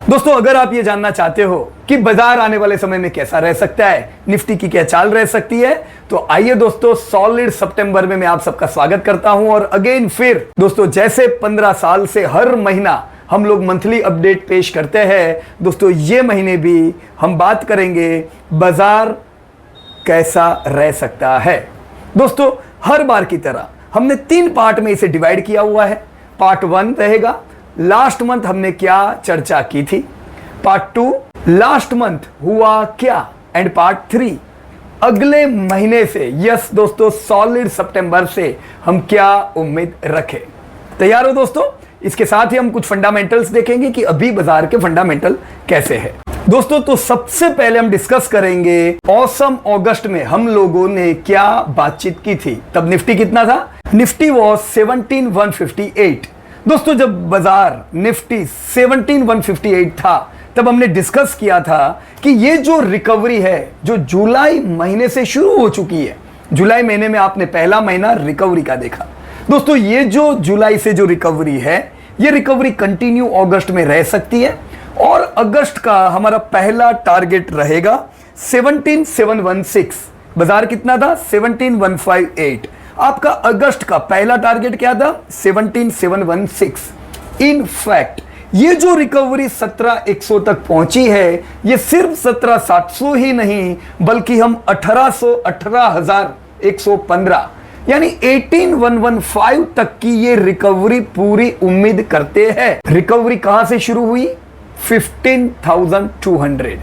दोस्तों अगर आप ये जानना चाहते हो कि बाजार आने वाले समय में कैसा रह सकता है, निफ्टी की क्या चाल रह सकती है, तो आइए दोस्तों सॉलिड सितंबर में मैं आप सबका स्वागत करता हूं। और अगेन फिर दोस्तों जैसे 15 साल से हर महीना हम लोग मंथली अपडेट पेश करते हैं, दोस्तों ये महीने भी हम बात करेंगे बाजार कैसा रह सकता है। दोस्तों हर बार की तरह हमने 3 पार्ट में इसे डिवाइड किया हुआ है। पार्ट 1 रहेगा लास्ट मंथ हमने क्या चर्चा की थी, पार्ट 2 लास्ट मंथ हुआ क्या, एंड पार्ट 3 अगले महीने से, यस दोस्तों सॉलिड सितंबर से हम क्या उम्मीद रखें। तैयार हो दोस्तों? इसके साथ ही हम कुछ फंडामेंटल्स देखेंगे कि अभी बाजार के फंडामेंटल कैसे हैं। दोस्तों तो सबसे पहले हम डिस्कस करेंगे औसम अगस्त में हम लोगों ने क्या बातचीत की थी। तब निफ्टी कितना था? Nifty was 17,158। दोस्तों जब बाजार निफ्टी 17,158 था तब हमने डिस्कस किया था कि ये जो रिकवरी है जो जुलाई महीने से शुरू हो चुकी है, जुलाई महीने में आपने पहला महीना रिकवरी का देखा। दोस्तों ये जो जुलाई से जो रिकवरी है, ये रिकवरी कंटिन्यू अगस्त में रह सकती है और अगस्त का हमारा पहला टारगेट रहेगा 17,716। बाजार कितना था? 17,158। आपका अगस्त का पहला टारगेट क्या था? 17,716। इन फैक्ट ये जो रिकवरी 17,100 तक पहुंची है, ये सिर्फ 17,700 ही नहीं बल्कि हम 18,115 यानी 18,115 तक की ये रिकवरी पूरी उम्मीद करते हैं। रिकवरी कहां से शुरू हुई? 15,200।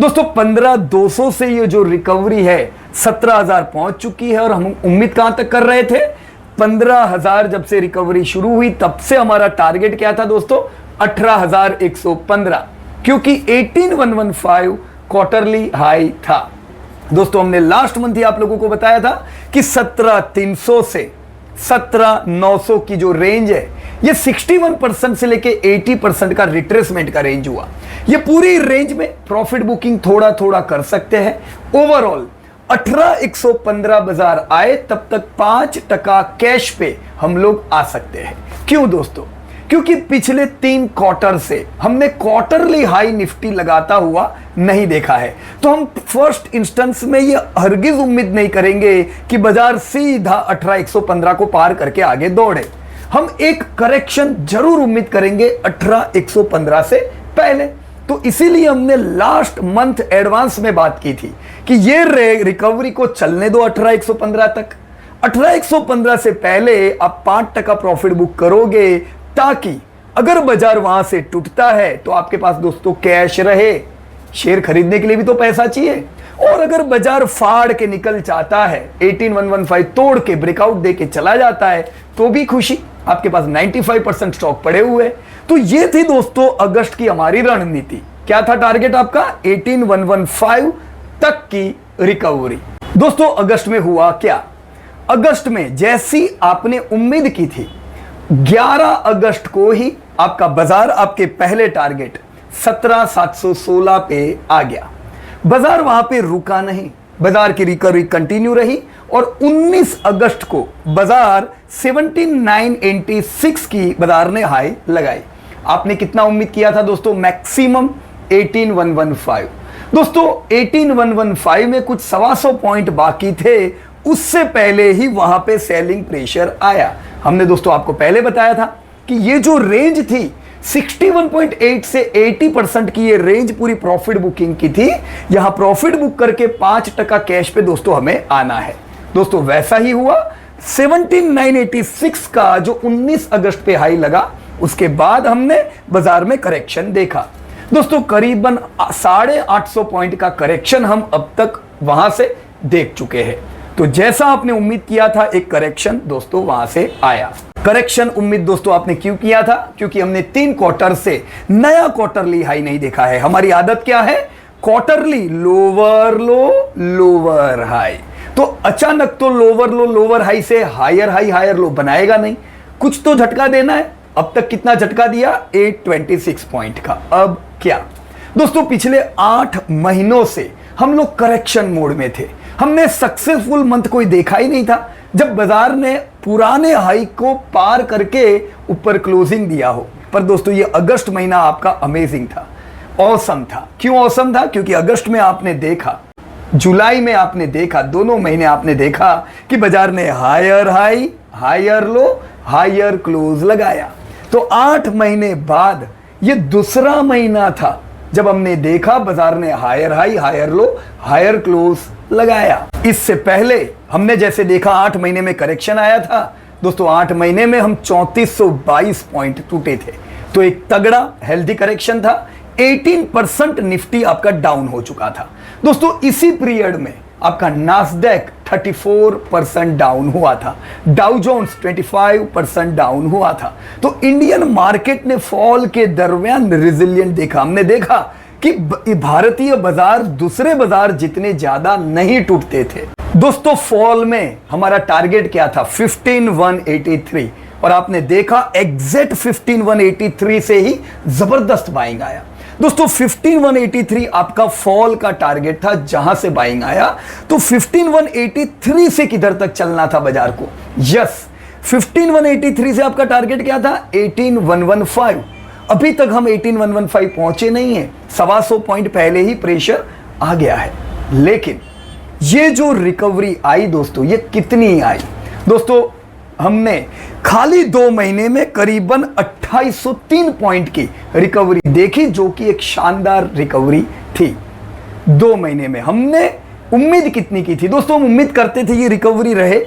दोस्तों 15,200 से ये जो रिकवरी है 17,000 पहुंच चुकी है और हम उम्मीद कहां तक कर रहे थे? 15,000 जब से रिकवरी शुरू हुई तब से हमारा टारगेट क्या था दोस्तों? 18,115, क्योंकि 18,115 क्वार्टरली हाई था। दोस्तों हमने लास्ट मंथ ही आप लोगों को बताया था कि 17,300 से 17,900 की जो रेंज है ये 61% से लेके 80% का रिट्रेसमेंट का रेंज हुआ। ये पूरी रेंज में प्रॉफिट बुकिंग थोड़ा थोड़ा कर सकते हैं। ओवरऑल 18,115 बाजार आए तब तक 5% कैश पे हम लोग आ सकते हैं। क्यों दोस्तों? क्योंकि पिछले 3 क्वार्टर से हमने क्वार्टरली हाई निफ्टी लगाता हुआ नहीं देखा है, तो हम फर्स्ट इंस्टेंस में ये हरगिज उम्मीद नहीं करेंगे कि बाजार सीधा 18,115 को पार करके आगे दौड़े। हम एक करेक्शन जरूर उम्मीद करेंगे 18,115 से पहले। तो इसीलिए हमने लास्ट मंथ एडवांस में बात की थी कि ये रिकवरी को चलने दो 18,115 तक। 18,115 से पहले आप 5% प्रॉफिट बुक करोगे, ताकि अगर बाजार वहां से टूटता है तो आपके पास दोस्तों कैश रहे। शेयर खरीदने के लिए भी तो पैसा चाहिए। और अगर बाजार फाड़ के निकल जाता है, 18,115 तोड़ के ब्रेकआउट दे के चला जाता है, तो भी खुशी, आपके पास 95% स्टॉक पड़े हुए। तो ये थी दोस्तों अगस्त की हमारी रणनीति। क्या था टारगेट आपका? 18,115 तक की रिकवरी। दोस्तों अगस्त में हुआ क्या? अगस्त में जैसी आपने उम्मीद की थी, 11 अगस्त को ही आपका बाजार आपके पहले टारगेट 17,716 पे आ गया। बाजार वहां पे रुका नहीं, बाजार की रिकवरी कंटिन्यू रही और 19 अगस्त को बाजार 17,986 की बाजार ने हाई लगाई। आपने कितना उम्मीद किया था दोस्तों? मैक्सिमम 18,115। दोस्तों 18,115 में कुछ 125 पॉइंट बाकी थे, उससे पहले ही वहां पे सेलिंग प्रेशर आया। हमने दोस्तों आपको पहले बताया था कि ये जो रेंज थी 61.8 से 80% की ये रेंज पूरी प्रॉफिट बुकिंग की थी। यहां प्रॉफिट बुक करके 5% कैश पे दोस्तों हमें आना है। दोस्तों वैसा ही हुआ। 17,986 का जो 19 अगस्त पे हाई लगा, उसके बाद हमने बाजार में करेक्शन देखा। दोस्तों करीबन 850 पॉइंट का करेक्शन हम अब तक वहां से देख चुके हैं। तो जैसा आपने उम्मीद किया था, एक करेक्शन दोस्तों वहां से आया। करेक्शन उम्मीद दोस्तों आपने क्यों किया था? क्योंकि हमने 3 क्वार्टर से नया क्वार्टरली हाई नहीं देखा है। हमारी आदत क्या है? क्वार्टरली लोअर लो लोअर हाई। तो अचानक तो लोअर लो लोअर हाई से हायर लो बनाएगा नहीं, कुछ तो झटका देना है। अब तक कितना झटका दिया? 826 पॉइंट का। अब क्या दोस्तों? पिछले 8 महीनों से हम लोग करेक्शन मोड में थे। हमने सक्सेसफुल मंथ कोई देखा ही नहीं था जब बाजार ने पुराने हाई को पार करके ऊपर क्लोजिंग दिया हो। पर दोस्तों ये अगस्त महीना आपका अमेजिंग था। औसम था। क्यों औसम था? क्योंकि अगस्त में आपने देखा, जुलाई में आपने देखा, दोनों महीने आपने देखा कि बाजार ने higher high, higher low, higher close लगाया। तो 8 महीने बाद ये दूसरा महीना था जब हमने देखा बाजार ने higher high, higher low, higher close लगाया। इससे पहले हमने जैसे देखा 8 महीने में करेक्शन आया था दोस्तों, 8 महीने में हम 3422 पॉइंट टूटे थे। तो एक तगड़ा हेल्दी करेक्शन था। 18% निफ्टी आपका डाउन हो चुका था दोस्तों। इसी पीरियड में आपका नास्डैक 34% डाउन हुआ था, डाउ जोन्स 25% डाउन हुआ था। तो इंडियन मार्केट ने फॉल के दरमियान रिजिलियंट देखा। हमने देखा कि भारतीय बाजार दूसरे बाजार जितने ज्यादा नहीं टूटते थे दोस्तों। फॉल में हमारा टारगेट क्या था? 15,183, और आपने देखा एग्जैक्ट 15,183 से ही जबरदस्त बाइंग आया दोस्तों। 15,183 आपका फॉल का टारगेट था, जहां से बाइंग आया। तो 15,183 से किधर तक चलना था बाजार को? यस, 15,183 से आपका टारगेट क्या था? 18,115। अभी तक हम 18,115 पहुंचे नहीं है। 125 पॉइंट पहले ही प्रेशर आ गया है। लेकिन ये जो रिकवरी आई दोस्तों, ये कितनी आई दोस्तों? हमने खाली 2 महीने में करीबन 2803 पॉइंट की रिकवरी देखी, जो कि एक शानदार रिकवरी थी। 2 महीने में हमने उम्मीद कितनी की थी दोस्तों? हम उम्मीद करते थे ये रिकवरी रहे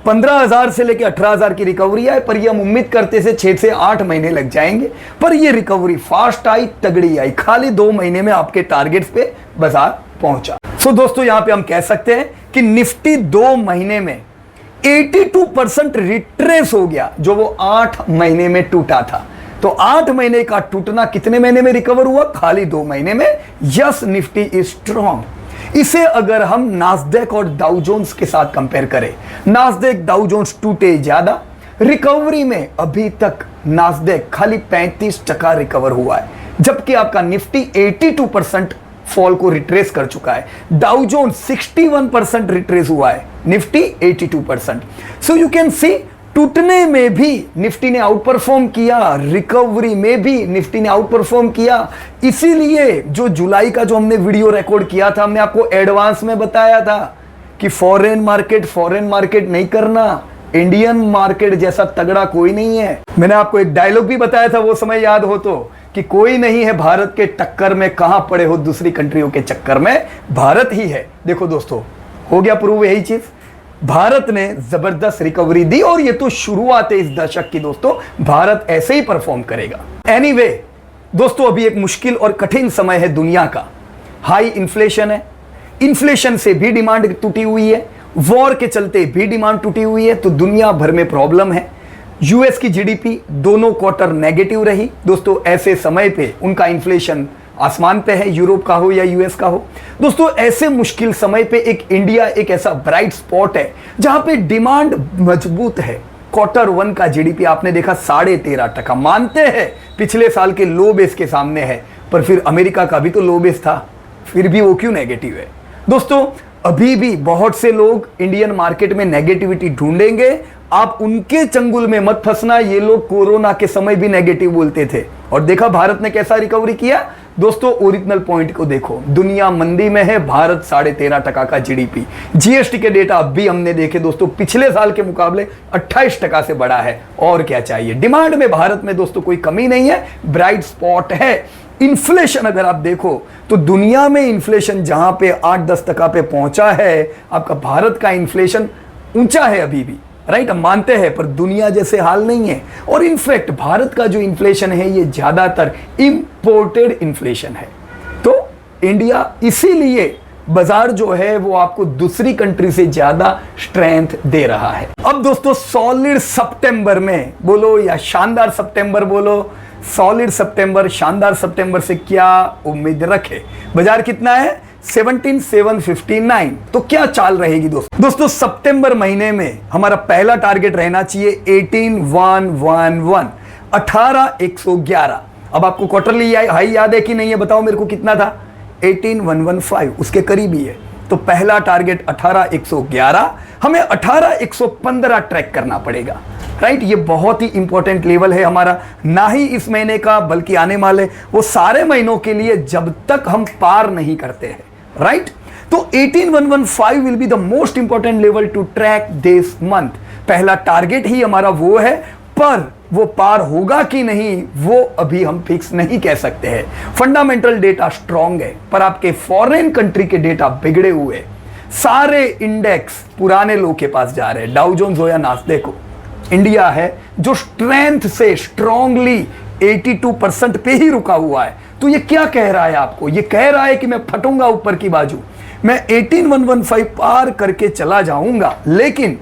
15,000 से लेकर 18,000 की रिकवरी आए, पर ये हम उम्मीद करते थे 6 से 8 महीने लग जाएंगे। पर ये रिकवरी फास्ट आई, तगड़ी आई। खाली 2 महीने में आपके टारगेट्स पे बाजार पहुंचा। सो दोस्तों, यहां पे हम कह सकते हैं कि निफ्टी 2 महीने में 82% रिट्रेस हो गया, जो वो 8 महीने में टूटा था। तो 8 महीने का टूटना कितने महीने में रिकवर हुआ? खाली 2 महीने में। Yes, Nifty is strong. इसे अगर हम नास्डैक और डाउ जोन्स के साथ कंपेयर करें, नास्डैक डाउ जोन्स टूटे ज्यादा, रिकवरी में अभी तक नास्डैक खाली 35% रिकवर हुआ है, जबकि आपका निफ्टी 82% फॉल को रिट्रेस कर चुका है। डाउ जोन्स 61% रिट्रेस हुआ है, Nifty 82%। So you can see, टूटने में भी निफ्टी ने आउट परफॉर्म किया, रिकवरी में भी निफ्टी ने आउट परफॉर्म किया। इसीलिए जो जुलाई का जो हमने वीडियो रिकॉर्ड किया था, हमने आपको एडवांस में बताया था कि फॉरेन मार्केट नहीं करना, इंडियन मार्केट जैसा तगड़ा कोई नहीं है। मैंने आपको एक डायलॉग भी बताया था, वो समय याद हो तो, कि कोई नहीं है भारत के टक्कर में, कहां पड़े हो दूसरी कंट्रियों के चक्कर में, भारत ही है। देखो दोस्तों, हो गया प्रूव यही चीज। भारत ने जबरदस्त रिकवरी दी, और ये तो शुरुआत है इस दशक की दोस्तों। भारत ऐसे ही परफॉर्म करेगा। एनीवे दोस्तों, अभी एक मुश्किल और कठिन समय है दुनिया का। हाई इन्फ्लेशन है, इन्फ्लेशन से भी डिमांड टूटी हुई है, वॉर के चलते भी डिमांड टूटी हुई है। तो दुनिया भर में प्रॉब्लम है। यूएस की जीडीपी दोनों क्वार्टर नेगेटिव रही दोस्तों। ऐसे समय पे उनका इन्फ्लेशन आसमान पे है, यूरोप का हो या यूएस का हो दोस्तों। ऐसे मुश्किल समय पे एक इंडिया एक ऐसा ब्राइट स्पॉट है जहां पे डिमांड मजबूत है। क्वार्टर 1 का जीडीपी आपने देखा 13.5%। मानते हैं पिछले साल के लो बेस के सामने है, पर फिर अमेरिका का भी तो लो बेस था, फिर भी वो क्यों नेगेटिव है दोस्तों? अभी भी बहुत से लोग इंडियन मार्केट में नेगेटिविटी ढूंढेंगे। आप उनके चंगुल में मत फंसना। ये लोग कोरोना के समय भी नेगेटिव बोलते थे, और देखा भारत ने कैसा रिकवरी किया दोस्तों। ओरिजिनल पॉइंट को देखो, दुनिया मंदी में है, भारत 13.5% का जीडीपी। जीएसटी के डेटा अब भी हमने देखे दोस्तों, पिछले साल के मुकाबले 28% से बढ़ा है। और क्या चाहिए? डिमांड में भारत में दोस्तों कोई कमी नहीं है, ब्राइट स्पॉट है। इन्फ्लेशन अगर आप देखो तो दुनिया में इन्फ्लेशन जहां पे 8-10% पे पहुंचा है, आपका भारत का इन्फ्लेशन ऊंचा है अभी भी, राइट? हम मानते हैं, पर दुनिया जैसे हाल नहीं है। और इनफैक्ट भारत का जो इन्फ्लेशन है ये ज्यादातर इंपोर्टेड इन्फ्लेशन है। तो इंडिया इसीलिए बाजार जो है वो आपको दूसरी कंट्री से ज्यादा स्ट्रेंथ दे रहा है। अब दोस्तों, सॉलिड सितंबर में बोलो या शानदार सितंबर बोलो, सॉलिड सितंबर, शानदार सितंबर से क्या उम्मीद रखे? बाजार कितना है? 17,759। तो क्या चाल रहेगी दोस्तों? सितंबर महीने में हमारा पहला टारगेट रहना चाहिए 18,111, 18,111। अब आपको क्वार्टरली हाई याद है कि नहीं है? बताओ मेरे को, कितना था? 18,115, उसके करीब ही है। तो पहला टारगेट 18,111, हमें 18,115 ट्रैक करना पड़ेगा, राइट। ये बहुत ही इंपॉर्टेंट लेवल है हमारा, ना ही इस महीने का बल्कि आने वाले वो सारे महीनों के लिए जब तक हम पार नहीं करते हैं, राइट। तो 18115 will be the most important level to track this month. पहला टारगेट ही हमारा वो है, पर वो पार होगा कि नहीं वो अभी हम फिक्स नहीं कह सकते हैं। फंडामेंटल डेटा स्ट्रांग है, पर आपके फॉरेन कंट्री के डेटा बिगड़े हुए। सारे इंडेक्स पुराने लो के पास जा रहे हैं, डाउ जोन्स हो या नास्डेक हो। इंडिया है जो स्ट्रेंथ से स्ट्रांगली 82% पे ही रुका हुआ है। तो ये क्या कह रहा है आपको? ये कह रहा है कि मैं फटूंगा ऊपर की बाजू, मैं 18115 पार करके चला जाऊंगा। लेकिन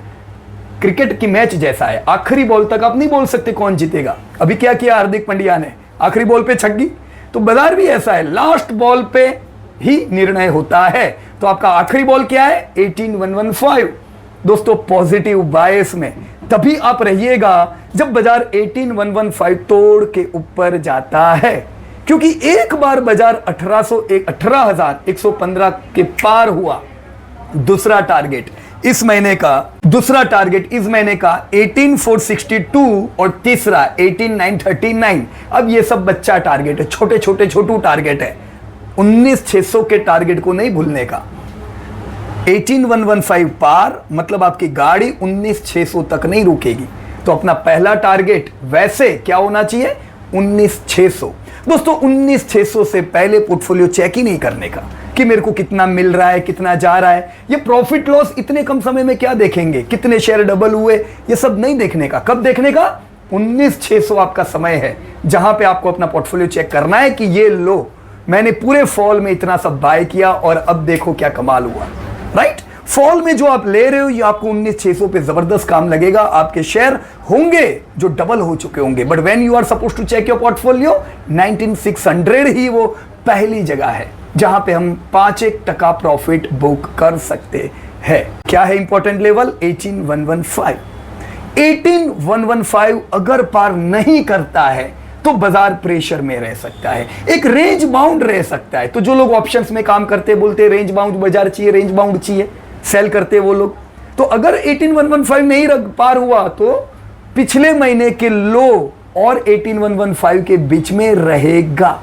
क्रिकेट की मैच जैसा है, आखिरी बॉल तक आप नहीं बोल सकते कौन जीतेगा। अभी क्या किया हार्दिक पांड्या ने, आखिरी बॉल पे छक्की। तो बाजार भी ऐसा है, लास्ट बॉल पे ही निर्णय होता है। तो आपका आखिरी बॉल क्या है? 18115। दोस्तों पॉजिटिव बायस में तभी आप रहिएगा जब बाजार 18115 तोड़ के ऊपर जाता है, क्योंकि एक बार बाजार 18,115 के पार हुआ। दूसरा टारगेट इस महीने का 18,462 और तीसरा 18,939। अब ये सब बच्चा टारगेट है, छोटू टारगेट है। 19,600 के टारगेट को नहीं भूलने का। 18115 पार मतलब आपकी गाड़ी 19,600 तक नहीं रुकेगी। तो अपना पहला टारगेट वैसे क्या होना चाहिए? 19,600। दोस्तों 19,600 से पहले पोर्टफोलियो चेक ही नहीं करने का कि मेरे को कितना मिल रहा है, कितना जा रहा है। ये प्रॉफिट लॉस इतने कम समय में क्या देखेंगे, कितने शेयर डबल हुए, ये सब नहीं देखने का। कब देखने का? 19,600 आपका समय है जहां पे आपको अपना पोर्टफोलियो चेक करना है कि ये लो, मैंने पूरे फॉल में इतना सब बाय किया और अब देखो क्या कमाल हुआ, राइट। फॉल में जो आप ले रहे हो ये आपको 19,600 पे जबरदस्त काम लगेगा। आपके शेयर होंगे जो डबल हो चुके होंगे, but when you are suppose to check your portfolio 19,600 ही वो पहली जगह है जहां पे हम 5% प्रॉफिट बुक कर सकते हैं। क्या है इंपॉर्टेंट लेवल? 18115। 18115 अगर पार नहीं करता है तो बाजार प्रेशर में रह सकता है, एक रेंज बाउंड रह सकता है। तो जो लोग ऑप्शंस में काम करते बोलते रेंज बाउंड बाजार चाहिए, रेंज बाउंड चाहिए, सेल करते वो लोग। तो अगर 18115 नहीं पार हुआ तो पिछले महीने के लो और 18115 के बीच में रहेगा।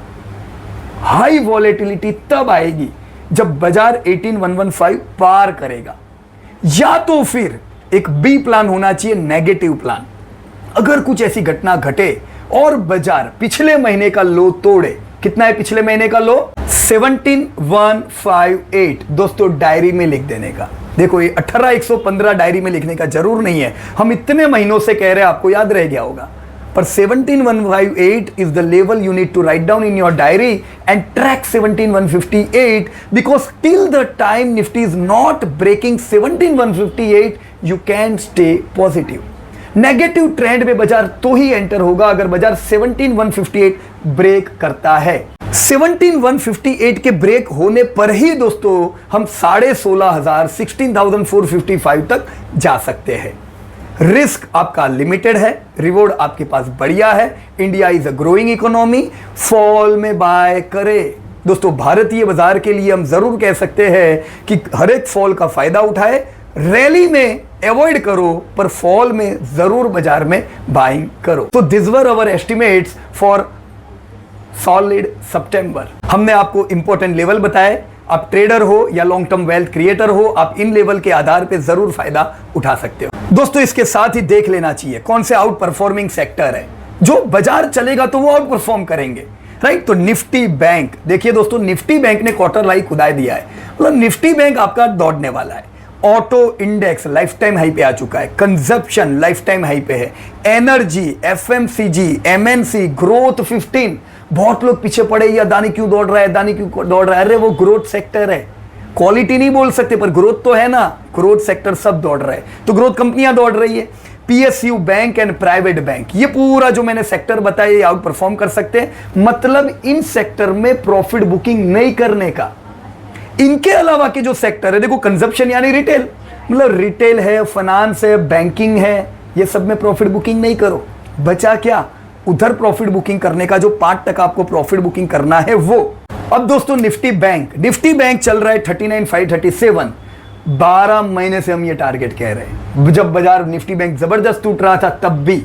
हाई वॉलेटिलिटी तब आएगी जब बाजार 18115 पार करेगा। या तो फिर एक बी प्लान होना चाहिए, नेगेटिव प्लान। अगर कुछ ऐसी घटना घटे और बाजार पिछले महीने का लो तोड़े, कितना है पिछले महीने का लो? 17,158। दोस्तों डायरी में लिख देने का। देखो ये 18,115 डायरी में लिखने का जरूर नहीं है, हम इतने महीनों से कह रहे हैं, आपको याद रह गया होगा। पर 17,158 is the level you need to write down in your diary and track 17,158 because till the time Nifty is not breaking 17,158 you can stay positive। Negative trend में बाजार तो ही एंटर होगा अगर बाजार 17,158 ब्रेक करता है। 17,158 के ब्रेक होने पर ही दोस्तों हम 16,500 16,455 तक जा सकते हैं। रिस्क आपका लिमिटेड है, रिवॉर्ड आपके पास बढ़िया है। India is a growing economy, fall में बाय करे। दोस्तों भारतीय बाजार के लिए हम जरूर कह सकते हैं कि हर एक फॉल का फायदा उठाए, रैली में अवॉइड करो पर फॉल में जरूर बाजार में बाइंग करो। तो this were our estimates for solid September. हमने आपको इंपॉर्टेंट लेवल बताए। आप ट्रेडर हो या लॉन्ग टर्म वेल्थ क्रिएटर हो, आप इन लेवल के आधार पे जरूर फायदा उठा सकते हो। दोस्तों इसके साथ ही देख लेना चाहिए कौन से आउट परफॉर्मिंग सेक्टर है, जो बाजार चलेगा तो वो आउट परफॉर्म करेंगे, राइट। तो निफ्टी बैंक देखिए दोस्तों, निफ्टी बैंक ने क्वार्टर हाई खुदाई दिया है, मतलब निफ्टी बैंक आपका दौड़ने वाला है। Auto index life time high पे आ चुका है, कंजप्शन लाइफ टाइम हाई पे है, एनर्जी, एफएमसीजी, एमएनसी, ग्रोथ 15। बहुत लोग पीछे पड़े, या अदानी क्यों दौड़ रहा है, अदानी क्यों दौड़ रहा है? अरे वो ग्रोथ सेक्टर है, क्वालिटी नहीं बोल सकते पर ग्रोथ तो है ना। ग्रोथ सेक्टर सब दौड़ रहे हैं, तो ग्रोथ कंपनियां दौड़ रही है। PSU bank and private bank, ये पूरा जो मैंने सेक्टर बताया ये आउट परफॉर्म कर सकते हैं। मतलब इन सेक्टर में प्रॉफिट बुकिंग नहीं करने का। इनके अलावा के जो सेक्टर है, देखो कंजप्शन यानी रिटेल, मतलब रिटेल है, फाइनेंस है, बैंकिंग है, ये सब में प्रॉफिट बुकिंग नहीं करो। बचा क्या? उधर प्रॉफिट बुकिंग करने का जो 5% आपको प्रॉफिट बुकिंग करना है वो। अब दोस्तों निफ्टी बैंक चल रहा है 39,537, 12 महीने से हम ये टारगेट कह रहे हैं। जब बाजार निफ्टी बैंक जबरदस्त टूट रहा था तब भी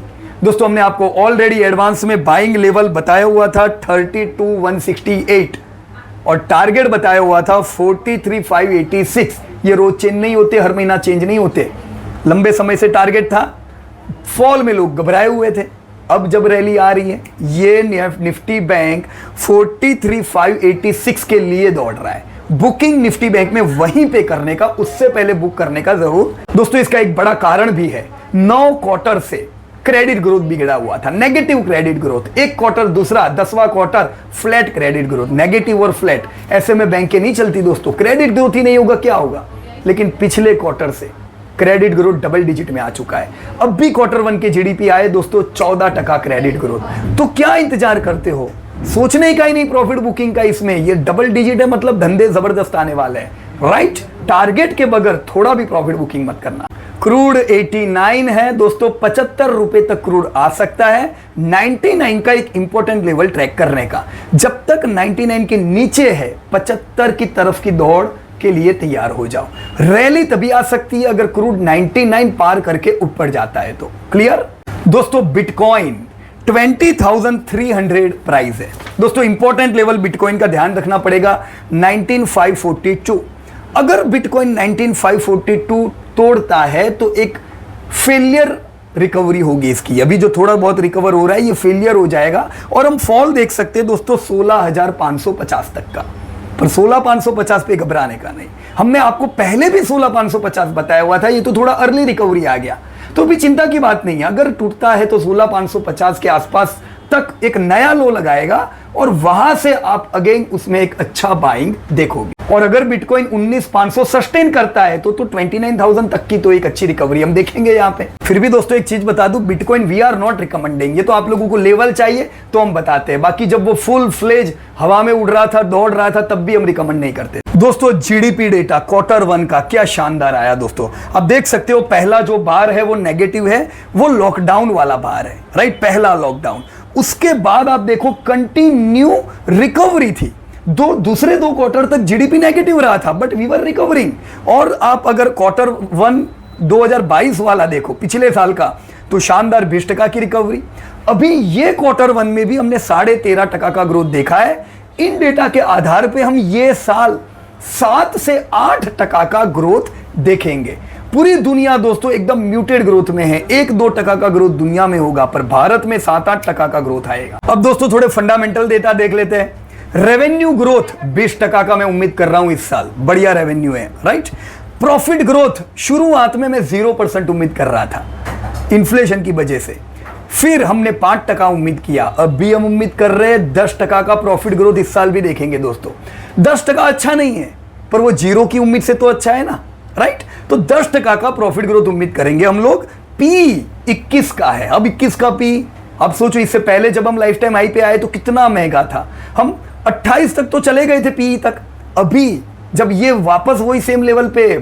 दोस्तों हमने आपको ऑलरेडी एडवांस में बाइंग लेवल बताया हुआ था 32,168 और टारगेट बताया हुआ था 43,586। ये रोज चेंज नहीं होते, हर महीना चेंज नहीं होते, लंबे समय से टारगेट था। फॉल में लोग घबराए हुए थे, अब जब रैली आ रही है ये निफ्टी बैंक 43,586 के लिए दौड़ रहा है। बुकिंग निफ्टी बैंक में वहीं पे करने का, उससे पहले बुक करने का जरूर। दोस्तों इसका एक बड़ा कारण भी है, 9 क्वार्टर से क्रेडिट ग्रोथ बिगड़ा हुआ था, नेगेटिव क्रेडिट ग्रोथ। एक क्वार्टर दूसरा 10वां quarter flat credit growth, negative और फ्लैट। ऐसे में बैंकें नहीं चलती दोस्तों, क्रेडिट ग्रोथ ही नहीं होगा क्या होगा। लेकिन पिछले क्वार्टर से क्रेडिट ग्रोथ डबल डिजिट में आ चुका है। अब भी क्वार्टर 1 के जीडीपी आए दोस्तों 14% क्रेडिट ग्रोथ। तो क्या इंतजार करते हो, सोचने का ही नहीं प्रॉफिट बुकिंग का। इसमें ये डबल डिजिट है, मतलब धंधे जबरदस्त आने वाले हैं, राइट। टारगेट के बगैर थोड़ा भी प्रॉफिट बुकिंग मत करना। क्रूड 89 है दोस्तों, 75 रुपए तक क्रूड आ सकता है। 99 का एक इंपॉर्टेंट लेवल ट्रैक करने का, जब तक 99 के नीचे है 75 की तरफ की दौड़ के लिए तैयार हो जाओ। रैली तभी आ सकती है अगर क्रूड 99 पार करके ऊपर जाता है तो। क्लियर दोस्तों। बिटकॉइन 20,300 प्राइस है दोस्तों, इंपॉर्टेंट लेवल बिटकॉइन का ध्यान रखना पड़ेगा 19,542। अगर बिटकॉइन 19,542 तोड़ता है तो एक फेलियर रिकवरी होगी इसकी। अभी जो थोड़ा बहुत रिकवर हो रहा है ये फेलियर हो जाएगा और हम फॉल देख सकते हैं दोस्तों 16,550 तक का। पर 16,550 पे घबराने का नहीं, हमने आपको पहले भी 16,550 बताया हुआ था, ये तो थोड़ा अर्ली रिकवरी आ गया तो भी चिंता की बात नहीं है। अगर टूटता है तो 16,550 के आसपास तक एक नया लो लगाएगा और वहां से आप अगेन उसमें एक अच्छा बाइंग देखोगे। और अगर बिटकॉइन 19,500 सस्टेन करता है तो 29,000 तक की तो एक अच्छी रिकवरी हम देखेंगे यहाँ पे। फिर भी दोस्तों एक चीज बता दूं, bitcoin we are not recommending, ये तो आप लोगों को लेवल चाहिए तो हम बताते हैं। बाकी जब वो फुल फ्लेज हवा में उड़ रहा था, दौड़ रहा था, तब भी हम रिकमेंड नहीं करते। दोस्तों जीडीपी डेटा क्वार्टर 1 का क्या शानदार आया दोस्तों। अब देख सकते हो पहला जो बार है वो नेगेटिव है, वो लॉकडाउन वाला बार है, राइट। पहला लॉकडाउन, उसके बाद आप देखो कंटिन्यू रिकवरी थी। दूसरे दो क्वार्टर तक जीडीपी नेगेटिव रहा था बट वी वर रिकवरिंग। और आप अगर क्वार्टर 1 2022 वाला देखो पिछले साल का, तो शानदार 20% की रिकवरी। अभी ये क्वार्टर 1 में भी हमने 13.5% का ग्रोथ देखा है। इन डेटा के आधार पे हम ये साल 7 से 8% का ग्रोथ देखेंगे। पूरी दुनिया दोस्तों एकदम म्यूटेड ग्रोथ में है, 1-2% का ग्रोथ दुनिया में होगा, पर भारत में 7-8% का ग्रोथ आएगा। अब दोस्तों थोड़े फंडामेंटल डेटा देख लेते हैं। रेवेन्यू ग्रोथ 20% का मैं उम्मीद कर रहा हूं इस साल, बढ़िया रेवेन्यू है, राइट। प्रॉफिट ग्रोथ शुरुआत में मैं 0% उम्मीद कर रहा था इन्फ्लेशन की वजह से, फिर हमने 5% उम्मीद किया, अभी हम उम्मीद कर रहे हैं 10% का प्रॉफिट ग्रोथ इस साल भी देखेंगे दोस्तों। 10% अच्छा नहीं है पर वो 0 की उम्मीद से तो अच्छा है ना, राइट। तो 10% का प्रॉफिट ग्रोथ उम्मीद करेंगे हम लोग। पी 21 का है, अब 21 का पी, अब सोचो इससे पहले जब हम लाइफ टाइम हाई पे आए तो कितना महंगा था, हम 28 तक तो चले गए थे पी तक। अभी जब ये वापस वही सेम लेवल पे,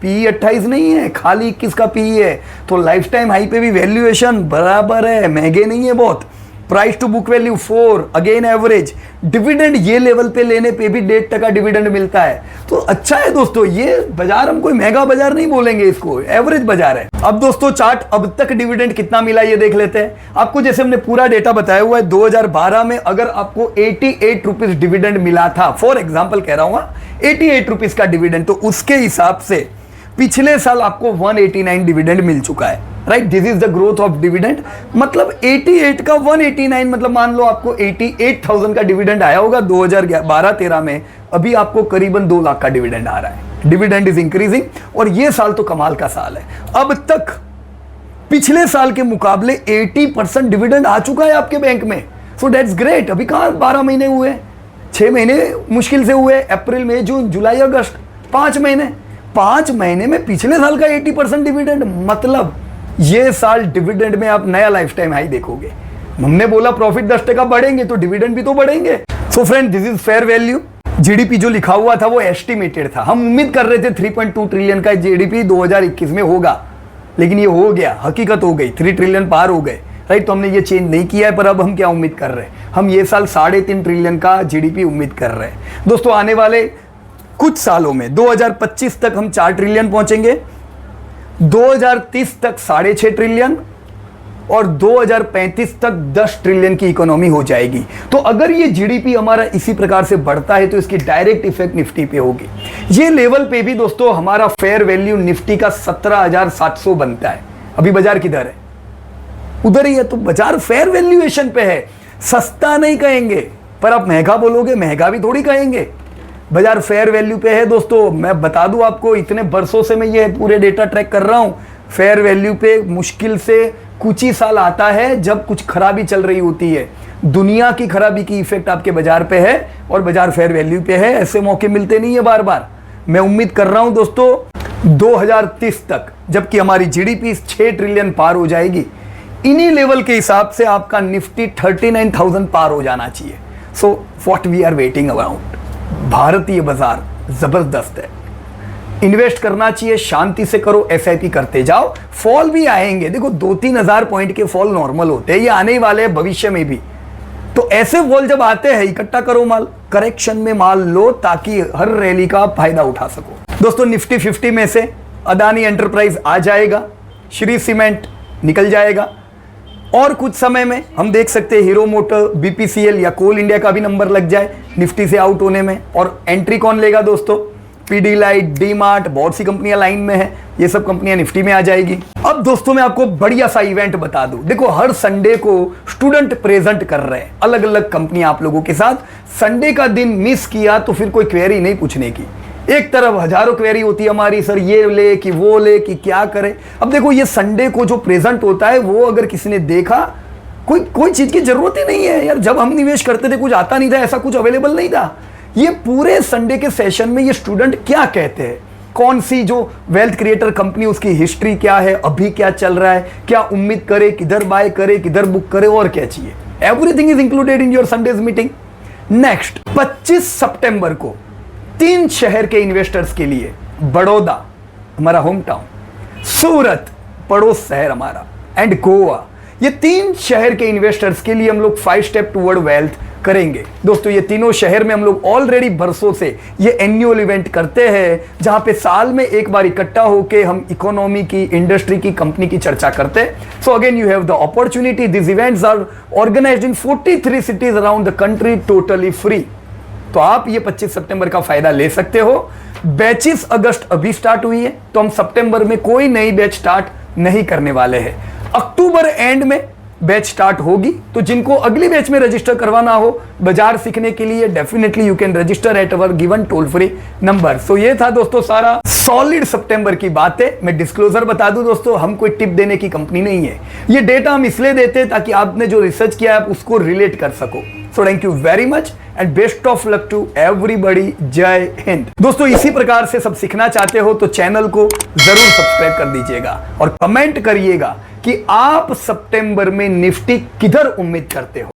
पी 28 नहीं है, खाली 21 का पी है, तो लाइफ टाइम हाई पे भी वैल्यूएशन बराबर है, महंगे नहीं है बहुत। Price to book value 4, again average. Dividend ये लेवल पे लेने पे भी 1.5% डिविडेंड मिलता है, तो अच्छा है दोस्तों। ये बाजार हम कोई महंगा बाजार नहीं बोलेंगे इसको, एवरेज बाजार है। अब दोस्तों चार्ट अब तक डिविडेंड कितना मिला ये देख लेते हैं। आपको जैसे हमने पूरा डेटा बताया हुआ है, 2012 में अगर आपको 88 रुपीज डिविडेंड मिला था, फॉर एग्जाम्पल कह रहा हूं 88 रुपीज का डिविडेंड, तो उसके हिसाब से पिछले साल आपको 189 डिविडेंड मिल चुका है, right. This is the growth of dividend. मतलब 88 का 189, मतलब मान लो आपको 88,000 का डिविडेंड आया होगा 2012-13 में, अभी आपको करीबन 2 लाख का डिविडेंड आ रहा है। डिविडेंड इज इंक्रीजिंग और ये साल तो कमाल का साल है। अब तक पिछले साल के मुकाबले 80% डिविडेंड आ चुका है आपके बैंक में, सो दैट्स ग्रेट। अभी कहां 12 महीने हुए, 6 महीने मुश्किल से हुए, अप्रैल मई जून जुलाई अगस्त, 5 महीने। 5 महीने में पिछले साल का 80% डिविडेंड, मतलब ये साल डिविडेंड में आप नया लाइफ टाइम हाई देखोगे। हमने बोला प्रॉफिट 10% बढ़ेंगे तो डिविडेंड भी तो बढ़ेंगे। So friend this is fair value. GDP जो लिखा हुआ था वो एस्टिमेटेड था, हम उम्मीद कर रहे थे 3.2 ट्रिलियन का जीडीपी 2021 में होगा, लेकिन ये हो गया, हकीकत हो गई, 3 ट्रिलियन पार हो गए, राइट। तो हमने ये चेंज नहीं किया है, पर अब हम क्या उम्मीद कर रहे हैं, हम ये साल 3.5 ट्रिलियन का जीडीपी उम्मीद कर रहे हैं। दोस्तों आने वाले कुछ सालों में 2025 तक हम 4 ट्रिलियन पहुंचेंगे, 2030 तक 6.5 ट्रिलियन और 2035 तक 10 ट्रिलियन की इकोनॉमी हो जाएगी। तो अगर ये जीडीपी हमारा इसी प्रकार से बढ़ता है तो इसकी डायरेक्ट इफेक्ट निफ्टी पे होगी। ये लेवल पे भी दोस्तों हमारा फेयर वैल्यू निफ्टी का 17,700 बनता है। अभी बाजार किधर है? उधर ही है। तो बाजार फेयर वैल्यूएशन पे है, सस्ता नहीं कहेंगे, पर आप महंगा बोलोगे, महंगा भी थोड़ी कहेंगे। बाजार फेयर वैल्यू पे है दोस्तों। मैं बता दूं आपको, इतने बरसों से मैं ये पूरे डेटा ट्रैक कर रहा हूं। फेयर वैल्यू पे मुश्किल से कुछ ही साल आता है जब कुछ खराबी चल रही होती है। दुनिया की खराबी की इफेक्ट आपके बाजार पे है और बाजार फेयर वैल्यू पे है। ऐसे मौके मिलते नहीं है बार बार। मैं उम्मीद कर रहा हूं दोस्तों 2030 तक, जबकि हमारी जीडीपी 6 ट्रिलियन पार हो जाएगी, इन्हीं लेवल के हिसाब से आपका निफ्टी 39,000 पार हो जाना चाहिए। So what we are waiting around. भारतीय बाजार जबरदस्त है, इन्वेस्ट करना चाहिए, शांति से करो, एसआईपी करते जाओ। फॉल भी आएंगे, देखो 2-3 हजार पॉइंट के फॉल नॉर्मल होते हैं, ये आने ही वाले हैं भविष्य में भी। तो ऐसे फॉल जब आते हैं इकट्ठा करो माल, करेक्शन में माल लो ताकि हर रैली का आप फायदा उठा सको। दोस्तों निफ्टी 50 में से अदानी एंटरप्राइज आ जाएगा, श्री सीमेंट निकल जाएगा और कुछ समय में हम देख सकते हैं हीरो मोटर, बीपीसीएल या कोल इंडिया का भी नंबर लग जाए निफ्टी से आउट होने में। और एंट्री कौन लेगा दोस्तों? पीडीलाइट, डी-मार्ट, बहुत सी कंपनियां लाइन में है, ये सब कंपनियां निफ्टी में आ जाएगी। अब दोस्तों मैं आपको बढ़िया सा इवेंट बता दूं। देखो हर संडे को स्टूडेंट प्रेजेंट कर रहे हैं अलग अलग कंपनियां आप लोगों के साथ। संडे का दिन मिस किया तो फिर कोई क्वेरी नहीं पूछने की। एक तरफ हजारों क्वेरी होती है हमारी, सर ये ले कि वो ले कि क्या करे। अब देखो ये संडे को जो प्रेजेंट होता है वो अगर किसी ने देखा, कोई चीज की जरूरत ही नहीं है यार। जब हम निवेश करते थे कुछ आता नहीं था, ऐसा कुछ अवेलेबल नहीं था। ये पूरे संडे के सेशन में ये स्टूडेंट क्या कहते हैं, कौन सी जो वेल्थ क्रिएटर कंपनी, उसकी हिस्ट्री क्या है, अभी क्या चल रहा है, क्या उम्मीद करे, किधर बाय करे, किधर बुक करे और क्या चाहिए, everything is included in your Sundays meeting. Next 25 सितंबर को 3 शहर के इन्वेस्टर्स के लिए, बड़ौदा हमारा होम टाउन, सूरत पड़ोस शहर हमारा, एंड गोवा, ये 3 शहर के इन्वेस्टर्स के लिए हम लोग 5 स्टेप टुवर्ड वेल्थ करेंगे। दोस्तों ये तीनों शहर में हम लोग ऑलरेडी बरसों से ये एनुअल इवेंट करते हैं, जहां पे साल में एक बार इकट्ठा होके हम इकोनॉमी की, इंडस्ट्री की, कंपनी की चर्चा करते हैं। So again you have the opportunity. This events are organised in 43 cities around the country, totally free. तो आप ये 25 सितंबर का फायदा ले सकते हो। बैचेस अगस्त अभी स्टार्ट हुई है, तो हम सितंबर में कोई नई बैच स्टार्ट नहीं करने वाले हैं। अक्टूबर एंड में बैच स्टार्ट होगी, तो जिनको अगली बैच में रजिस्टर करवाना हो बाजार सीखने के लिए, definitely you can register at our given toll free number. So ये था दोस्तों सारा सॉलिड सितंबर की बातें। मैं डिस्क्लोजर बता दूं दोस्तों, हम कोई टिप देने की कंपनी नहीं है। ये डेटा हम इसलिए देते हैं ताकि आपने जो रिसर्च किया है आप उसको रिलेट कर सको। So thank you very much and best of luck to everybody. जय हिंद। दोस्तों इसी प्रकार से सब सीखना चाहते हो तो चैनल को जरूर सब्सक्राइब कर दीजिएगा और कमेंट करिएगा कि आप सितंबर में निफ्टी किधर उम्मीद करते हो।